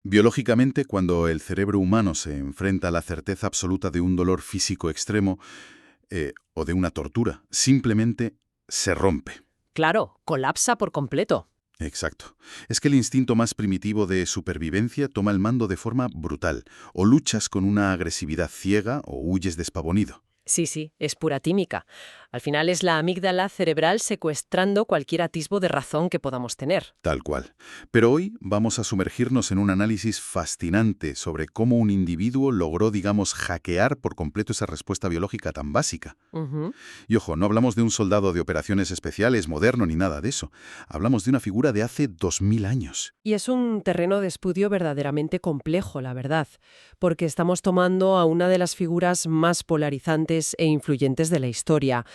Biológicamente, cuando el cerebro humano se enfrenta a la certeza absoluta de un dolor físico extremo o de una tortura, simplemente se rompe. Claro, colapsa por completo. Exacto. Es que el instinto más primitivo de supervivencia toma el mando de forma brutal. O luchas con una agresividad ciega o huyes despavonido. Sí, es pura química. Al final es la amígdala cerebral secuestrando cualquier atisbo de razón que podamos tener. Tal cual. Pero hoy vamos a sumergirnos en un análisis fascinante sobre cómo un individuo logró, digamos, hackear por completo esa respuesta biológica tan básica. Ujú. Y ojo, no hablamos de un soldado de operaciones especiales moderno ni nada de eso. Hablamos de una figura de hace 2000 años. Y es un terreno de estudio verdaderamente complejo, la verdad, porque estamos tomando a una de las figuras más polarizantes e influyentes de la historia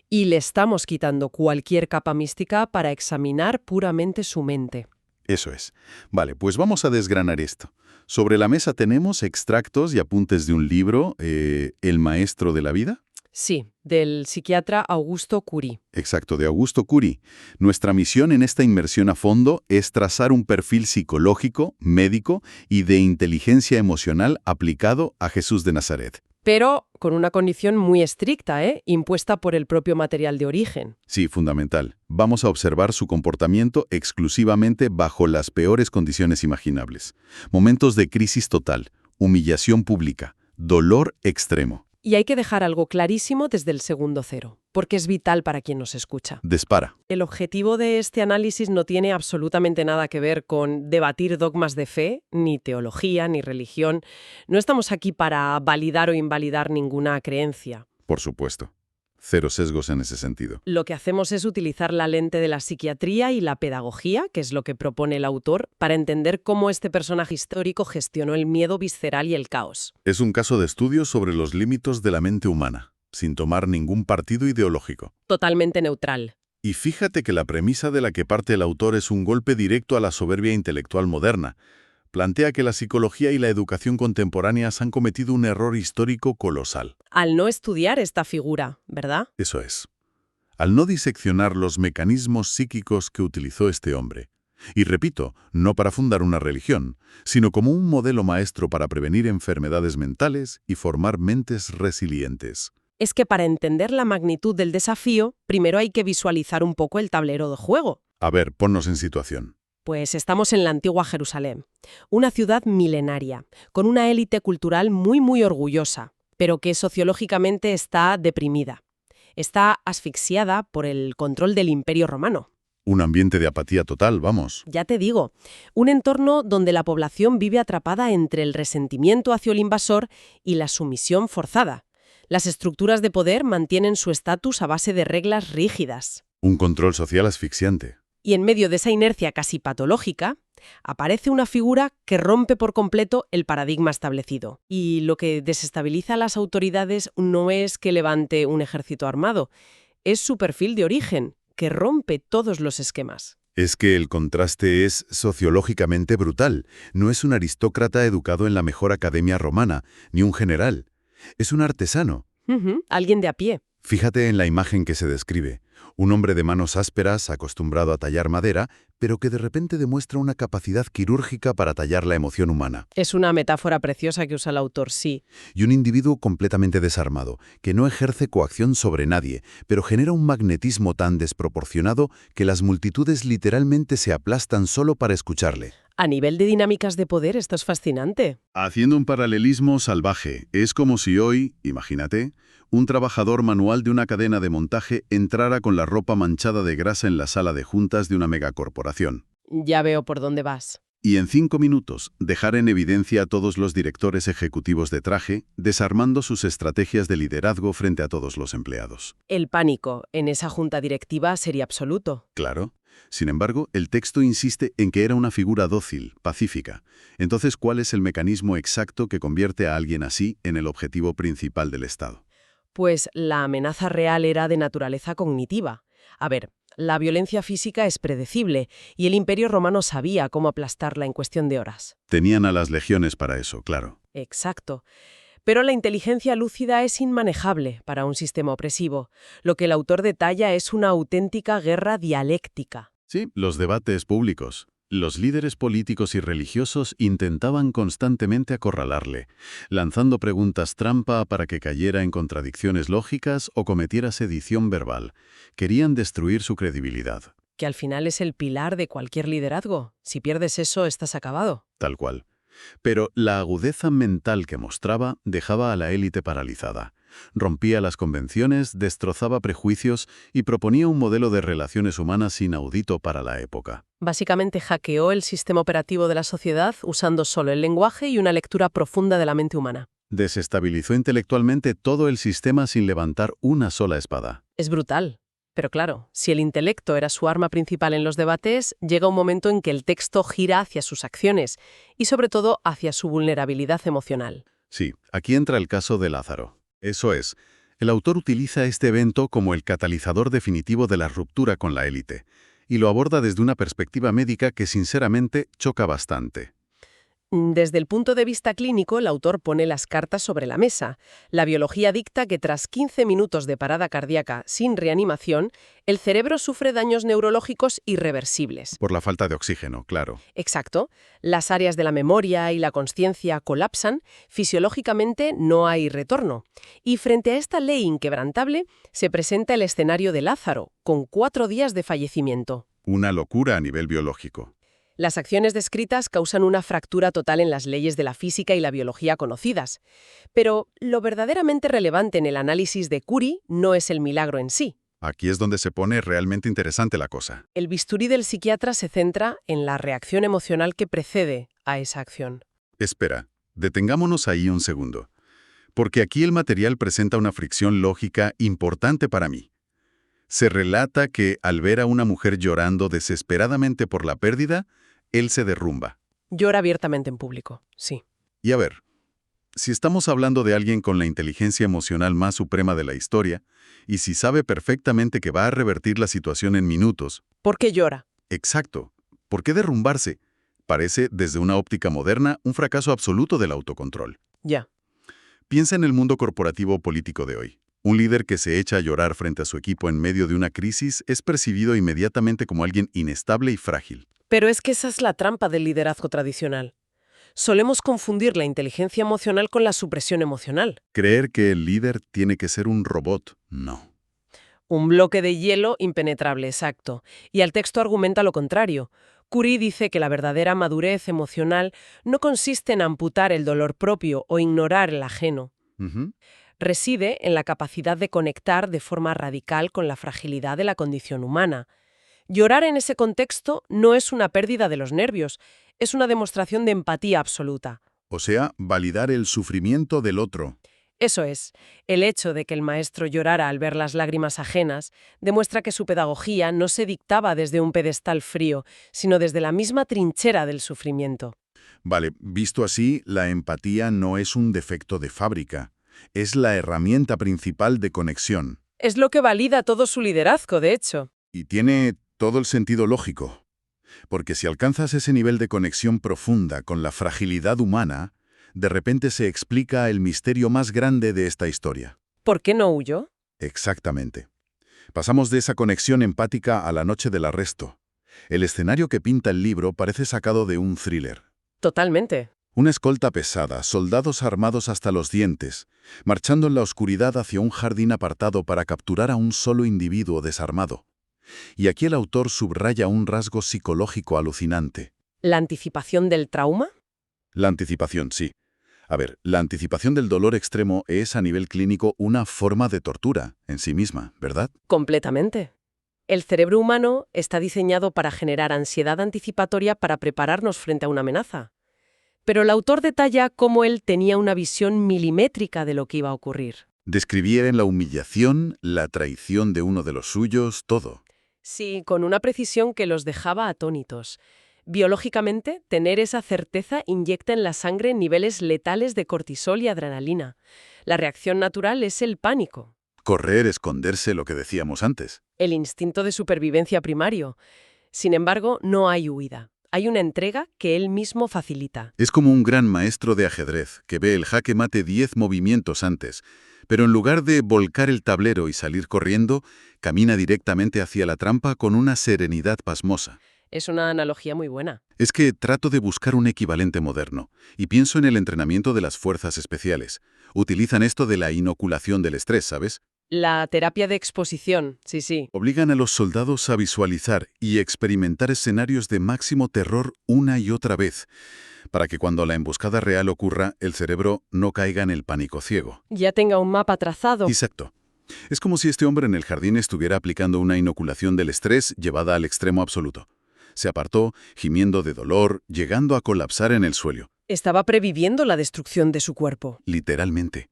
y le estamos quitando cualquier capa mística para examinar puramente su mente. Eso es. Vale, pues vamos a desgranar esto. Sobre la mesa tenemos extractos y apuntes de un libro, El maestro de la vida. Sí, del psiquiatra Augusto Curie. Exacto, de Augusto Curie. Nuestra misión en esta inmersión a fondo es trazar un perfil psicológico, médico y de inteligencia emocional aplicado a Jesús de Nazaret. Pero con una condición muy estricta, impuesta por el propio material de origen. Sí, fundamental. Vamos a observar su comportamiento exclusivamente bajo las peores condiciones imaginables. Momentos de crisis total, humillación pública, dolor extremo. Y hay que dejar algo clarísimo desde el segundo cero, porque es vital para quien nos escucha. Dispara. El objetivo de este análisis no tiene absolutamente nada que ver con debatir dogmas de fe, ni teología, ni religión. No estamos aquí para validar o invalidar ninguna creencia. Por supuesto. Cero sesgos en ese sentido. Lo que hacemos es utilizar la lente de la psiquiatría y la pedagogía, que es lo que propone el autor, para entender cómo este personaje histórico gestionó el miedo visceral y el caos. Es un caso de estudio sobre los límites de la mente humana, sin tomar ningún partido ideológico. Totalmente neutral. Y fíjate que la premisa de la que parte el autor es un golpe directo a la soberbia intelectual moderna. Plantea que la psicología y la educación contemporáneas han cometido un error histórico colosal. Al no estudiar esta figura, ¿verdad? Eso es. Al no diseccionar los mecanismos psíquicos que utilizó este hombre. Y repito, no para fundar una religión, sino como un modelo maestro para prevenir enfermedades mentales y formar mentes resilientes. Es que para entender la magnitud del desafío, primero hay que visualizar un poco el tablero de juego. A ver, ponnos en situación. Pues estamos en la antigua Jerusalén, una ciudad milenaria, con una élite cultural muy orgullosa, pero que sociológicamente está deprimida. Está asfixiada por el control del Imperio Romano. Un ambiente de apatía total, vamos. Ya te digo, un entorno donde la población vive atrapada entre el resentimiento hacia el invasor y la sumisión forzada. Las estructuras de poder mantienen su estatus a base de reglas rígidas. Un control social asfixiante. Y en medio de esa inercia casi patológica, aparece una figura que rompe por completo el paradigma establecido. Y lo que desestabiliza a las autoridades no es que levante un ejército armado, es su perfil de origen, que rompe todos los esquemas. Es que el contraste es sociológicamente brutal. No es un aristócrata educado en la mejor academia romana, ni un general. Es un artesano. Alguien de a pie. Fíjate en la imagen que se describe. Un hombre de manos ásperas, acostumbrado a tallar madera, pero que de repente demuestra una capacidad quirúrgica para tallar la emoción humana. Es una metáfora preciosa que usa el autor, sí. Y un individuo completamente desarmado, que no ejerce coacción sobre nadie, pero genera un magnetismo tan desproporcionado que las multitudes literalmente se aplastan solo para escucharle. A nivel de dinámicas de poder, esto es fascinante. Haciendo un paralelismo salvaje, es como si hoy, imagínate, un trabajador manual de una cadena de montaje entrara con la ropa manchada de grasa en la sala de juntas de una megacorporación. Ya veo por dónde vas. Y en 5 minutos dejar en evidencia a todos los directores ejecutivos de traje, desarmando sus estrategias de liderazgo frente a todos los empleados. El pánico en esa junta directiva sería absoluto. Claro. Sin embargo, el texto insiste en que era una figura dócil, pacífica. Entonces, ¿cuál es el mecanismo exacto que convierte a alguien así en el objetivo principal del Estado? Pues la amenaza real era de naturaleza cognitiva. A ver, la violencia física es predecible y el Imperio Romano sabía cómo aplastarla en cuestión de horas. Tenían a las legiones para eso, claro. Exacto. Pero la inteligencia lúcida es inmanejable para un sistema opresivo. Lo que el autor detalla es una auténtica guerra dialéctica. Sí, los debates públicos. Los líderes políticos y religiosos intentaban constantemente acorralarle, lanzando preguntas trampa para que cayera en contradicciones lógicas o cometiera sedición verbal. Querían destruir su credibilidad. Que al final es el pilar de cualquier liderazgo. Si pierdes eso, estás acabado. Tal cual. Pero la agudeza mental que mostraba dejaba a la élite paralizada. Rompía las convenciones, destrozaba prejuicios y proponía un modelo de relaciones humanas inaudito para la época. Básicamente hackeó el sistema operativo de la sociedad usando solo el lenguaje y una lectura profunda de la mente humana. Desestabilizó intelectualmente todo el sistema sin levantar una sola espada. Es brutal. Pero claro, si el intelecto era su arma principal en los debates, llega un momento en que el texto gira hacia sus acciones y sobre todo hacia su vulnerabilidad emocional. Sí, aquí entra el caso de Lázaro. Eso es, el autor utiliza este evento como el catalizador definitivo de la ruptura con la élite, y lo aborda desde una perspectiva médica que sinceramente choca bastante. Desde el punto de vista clínico, el autor pone las cartas sobre la mesa. La biología dicta que tras 15 minutos de parada cardíaca sin reanimación, el cerebro sufre daños neurológicos irreversibles. Por la falta de oxígeno, claro. Exacto. Las áreas de la memoria y la consciencia colapsan, fisiológicamente no hay retorno. Y frente a esta ley inquebrantable, se presenta el escenario de Lázaro, con 4 días de fallecimiento. Una locura a nivel biológico. Las acciones descritas causan una fractura total en las leyes de la física y la biología conocidas. Pero lo verdaderamente relevante en el análisis de Curie no es el milagro en sí. Aquí es donde se pone realmente interesante la cosa. El bisturí del psiquiatra se centra en la reacción emocional que precede a esa acción. Espera, detengámonos ahí un segundo. Porque aquí el material presenta una fricción lógica importante para mí. Se relata que, al ver a una mujer llorando desesperadamente por la pérdida, él se derrumba. Llora abiertamente en público, sí. Y a ver, si estamos hablando de alguien con la inteligencia emocional más suprema de la historia, y si sabe perfectamente que va a revertir la situación en minutos... ¿Por qué llora? Exacto. ¿Por qué derrumbarse? Parece, desde una óptica moderna, un fracaso absoluto del autocontrol. Ya. Piensa en el mundo corporativo político de hoy. Un líder que se echa a llorar frente a su equipo en medio de una crisis es percibido inmediatamente como alguien inestable y frágil. Pero es que esa es la trampa del liderazgo tradicional. Solemos confundir la inteligencia emocional con la supresión emocional. Creer que el líder tiene que ser un robot, no. Un bloque de hielo impenetrable, exacto. Y el texto argumenta lo contrario. Curie dice que la verdadera madurez emocional no consiste en amputar el dolor propio o ignorar el ajeno. Reside en la capacidad de conectar de forma radical con la fragilidad de la condición humana. Llorar en ese contexto no es una pérdida de los nervios, es una demostración de empatía absoluta. O sea, validar el sufrimiento del otro. Eso es, el hecho de que el maestro llorara al ver las lágrimas ajenas demuestra que su pedagogía no se dictaba desde un pedestal frío, sino desde la misma trinchera del sufrimiento. Vale, visto así, la empatía no es un defecto de fábrica. Es la herramienta principal de conexión. Es lo que valida todo su liderazgo, de hecho. Y tiene todo el sentido lógico. Porque si alcanzas ese nivel de conexión profunda con la fragilidad humana, de repente se explica el misterio más grande de esta historia. ¿Por qué no huyó? Exactamente. Pasamos de esa conexión empática a la noche del arresto. El escenario que pinta el libro parece sacado de un thriller. Totalmente. Una escolta pesada, soldados armados hasta los dientes, marchando en la oscuridad hacia un jardín apartado para capturar a un solo individuo desarmado. Y aquí el autor subraya un rasgo psicológico alucinante. ¿La anticipación del trauma? La anticipación, sí. A ver, la anticipación del dolor extremo es a nivel clínico una forma de tortura en sí misma, ¿verdad? Completamente. El cerebro humano está diseñado para generar ansiedad anticipatoria para prepararnos frente a una amenaza. Pero el autor detalla cómo él tenía una visión milimétrica de lo que iba a ocurrir. Describía en la humillación, la traición de uno de los suyos, todo. Sí, con una precisión que los dejaba atónitos. Biológicamente, tener esa certeza inyecta en la sangre niveles letales de cortisol y adrenalina. La reacción natural es el pánico. Correr, esconderse, lo que decíamos antes. El instinto de supervivencia primario. Sin embargo, no hay huida. Hay una entrega que él mismo facilita. Es como un gran maestro de ajedrez que ve el jaque mate 10 movimientos antes, pero en lugar de volcar el tablero y salir corriendo, camina directamente hacia la trampa con una serenidad pasmosa. Es una analogía muy buena. Es que trato de buscar un equivalente moderno, y pienso en el entrenamiento de las fuerzas especiales. Utilizan esto de la inoculación del estrés, ¿sabes? La terapia de exposición, sí, sí. Obligan a los soldados a visualizar y experimentar escenarios de máximo terror una y otra vez, para que cuando la emboscada real ocurra, el cerebro no caiga en el pánico ciego. Ya tenga un mapa trazado. Exacto. Es como si este hombre en el jardín estuviera aplicando una inoculación del estrés llevada al extremo absoluto. Se apartó, gimiendo de dolor, llegando a colapsar en el suelo. Estaba previviendo la destrucción de su cuerpo. Literalmente.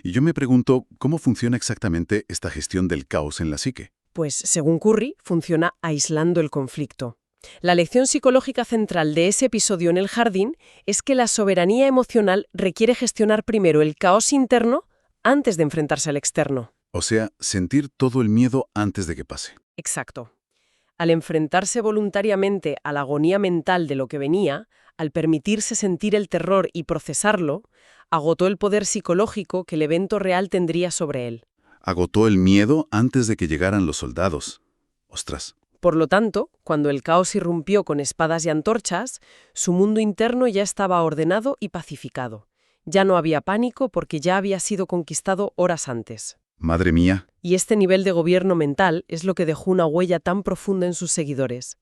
Y yo me pregunto, ¿cómo funciona exactamente esta gestión del caos en la psique? Pues, según Curry, funciona aislando el conflicto. La lección psicológica central de ese episodio en el jardín es que la soberanía emocional requiere gestionar primero el caos interno antes de enfrentarse al externo. O sea, sentir todo el miedo antes de que pase. Exacto. Al enfrentarse voluntariamente a la agonía mental de lo que venía, al permitirse sentir el terror y procesarlo, agotó el poder psicológico que el evento real tendría sobre él. Agotó el miedo antes de que llegaran los soldados. Ostras. Por lo tanto, cuando el caos irrumpió con espadas y antorchas, su mundo interno ya estaba ordenado y pacificado. Ya no había pánico porque ya había sido conquistado horas antes. Madre mía. Y este nivel de gobierno mental es lo que dejó una huella tan profunda en sus seguidores.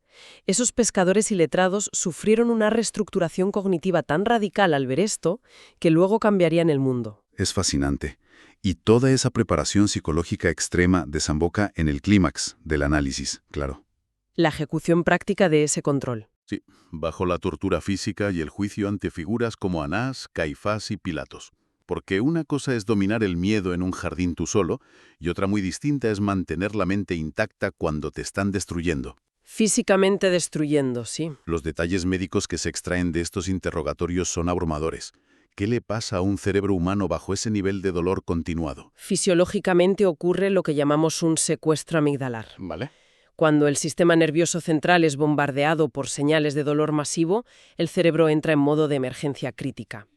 Esos pescadores iletrados sufrieron una reestructuración cognitiva tan radical al ver esto que luego cambiarían el mundo. Es fascinante. Y toda esa preparación psicológica extrema desemboca en el clímax del análisis, claro. La ejecución práctica de ese control. Sí, bajo la tortura física y el juicio ante figuras como Anás, Caifás y Pilatos. Porque una cosa es dominar el miedo en un jardín tú solo, y otra muy distinta es mantener la mente intacta cuando te están destruyendo. Físicamente destruyendo, sí. Los detalles médicos que se extraen de estos interrogatorios son abrumadores. ¿Qué le pasa a un cerebro humano bajo ese nivel de dolor continuado? Fisiológicamente ocurre lo que llamamos un secuestro amigdalar. ¿Vale? Cuando el sistema nervioso central es bombardeado por señales de dolor masivo, el cerebro entra en modo de emergencia crítica.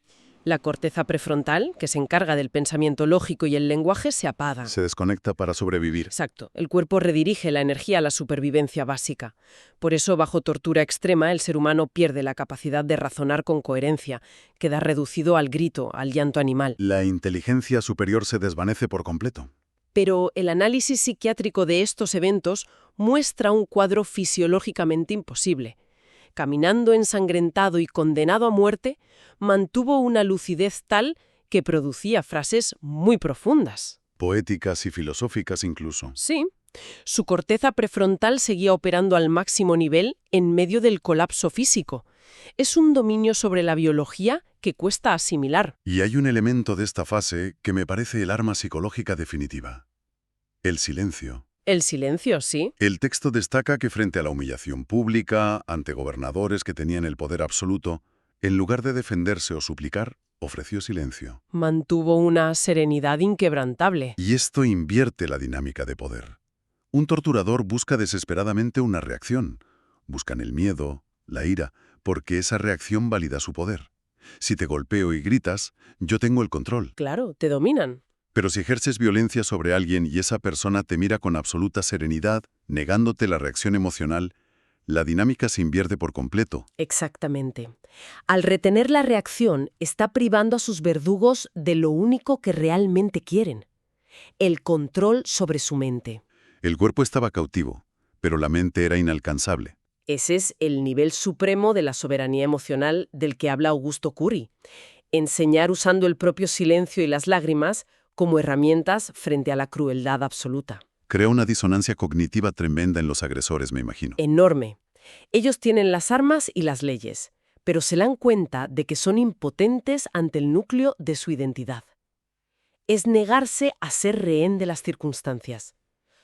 La corteza prefrontal, que se encarga del pensamiento lógico y el lenguaje, se apaga. Se desconecta para sobrevivir. Exacto. El cuerpo redirige la energía a la supervivencia básica. Por eso, bajo tortura extrema, el ser humano pierde la capacidad de razonar con coherencia, queda reducido al grito, al llanto animal. La inteligencia superior se desvanece por completo. Pero el análisis psiquiátrico de estos eventos muestra un cuadro fisiológicamente imposible. Caminando ensangrentado y condenado a muerte, mantuvo una lucidez tal que producía frases muy profundas. Poéticas y filosóficas incluso. Sí. Su corteza prefrontal seguía operando al máximo nivel en medio del colapso físico. Es un dominio sobre la biología que cuesta asimilar. Y hay un elemento de esta fase que me parece el arma psicológica definitiva. El silencio. El silencio, sí. El texto destaca que frente a la humillación pública, ante gobernadores que tenían el poder absoluto, en lugar de defenderse o suplicar, ofreció silencio. Mantuvo una serenidad inquebrantable. Y esto invierte la dinámica de poder. Un torturador busca desesperadamente una reacción. Buscan el miedo, la ira, porque esa reacción valida su poder. Si te golpeo y gritas, yo tengo el control. Claro, te dominan. Pero si ejerces violencia sobre alguien y esa persona te mira con absoluta serenidad, negándote la reacción emocional, la dinámica se invierte por completo. Exactamente. Al retener la reacción, está privando a sus verdugos de lo único que realmente quieren: el control sobre su mente. El cuerpo estaba cautivo, pero la mente era inalcanzable. Ese es el nivel supremo de la soberanía emocional del que habla Augusto Curry. Enseñar usando el propio silencio y las lágrimas como herramientas frente a la crueldad absoluta. Crea una disonancia cognitiva tremenda en los agresores, me imagino. Enorme. Ellos tienen las armas y las leyes, pero se dan cuenta de que son impotentes ante el núcleo de su identidad. Es negarse a ser rehén de las circunstancias.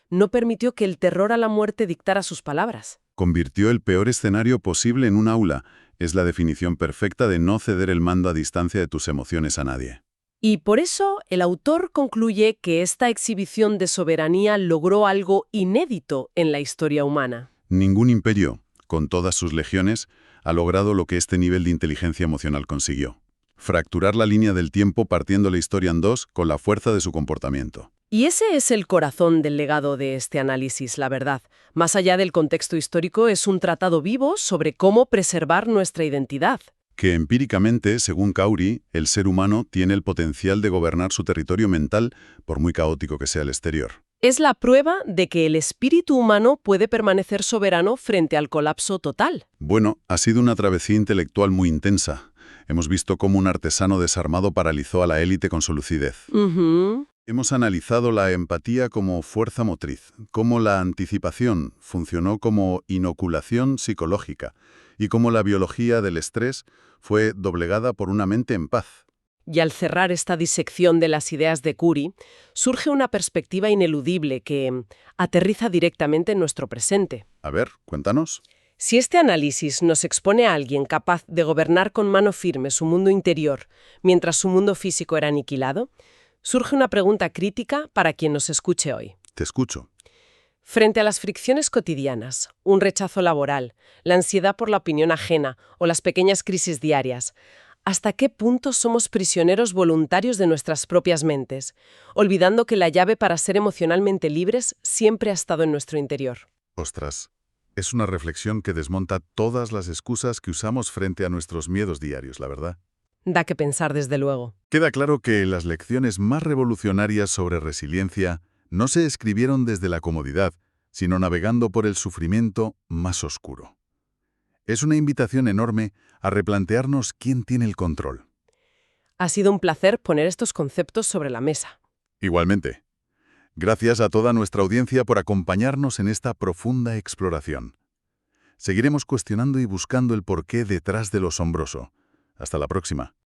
No permitió que el terror a la muerte dictara sus palabras. Convirtió el peor escenario posible en un aula. Es la definición perfecta de no ceder el mando a distancia de tus emociones a nadie. Y por eso el autor concluye que esta exhibición de soberanía logró algo inédito en la historia humana. Ningún imperio, con todas sus legiones, ha logrado lo que este nivel de inteligencia emocional consiguió. Fracturar la línea del tiempo partiendo la historia en dos con la fuerza de su comportamiento. Y ese es el corazón del legado de este análisis, la verdad. Más allá del contexto histórico, es un tratado vivo sobre cómo preservar nuestra identidad. Que empíricamente, según Caury, el ser humano tiene el potencial de gobernar su territorio mental, por muy caótico que sea el exterior. Es la prueba de que el espíritu humano puede permanecer soberano frente al colapso total. Bueno, ha sido una travesía intelectual muy intensa. Hemos visto cómo un artesano desarmado paralizó a la élite con su lucidez. Ujú. Hemos analizado la empatía como fuerza motriz, cómo la anticipación funcionó como inoculación psicológica y cómo la biología del estrés fue doblegada por una mente en paz. Y al cerrar esta disección de las ideas de Curie, surge una perspectiva ineludible que aterriza directamente en nuestro presente. A ver, cuéntanos. Si este análisis nos expone a alguien capaz de gobernar con mano firme su mundo interior mientras su mundo físico era aniquilado, surge una pregunta crítica para quien nos escuche hoy. Te escucho. Frente a las fricciones cotidianas, un rechazo laboral, la ansiedad por la opinión ajena o las pequeñas crisis diarias, ¿hasta qué punto somos prisioneros voluntarios de nuestras propias mentes, olvidando que la llave para ser emocionalmente libres siempre ha estado en nuestro interior? Ostras, es una reflexión que desmonta todas las excusas que usamos frente a nuestros miedos diarios, la verdad. Da que pensar, desde luego. Queda claro que las lecciones más revolucionarias sobre resiliencia no se escribieron desde la comodidad, sino navegando por el sufrimiento más oscuro. Es una invitación enorme a replantearnos quién tiene el control. Ha sido un placer poner estos conceptos sobre la mesa. Igualmente, gracias a toda nuestra audiencia por acompañarnos en esta profunda exploración. Seguiremos cuestionando y buscando el porqué detrás de lo asombroso. Hasta la próxima.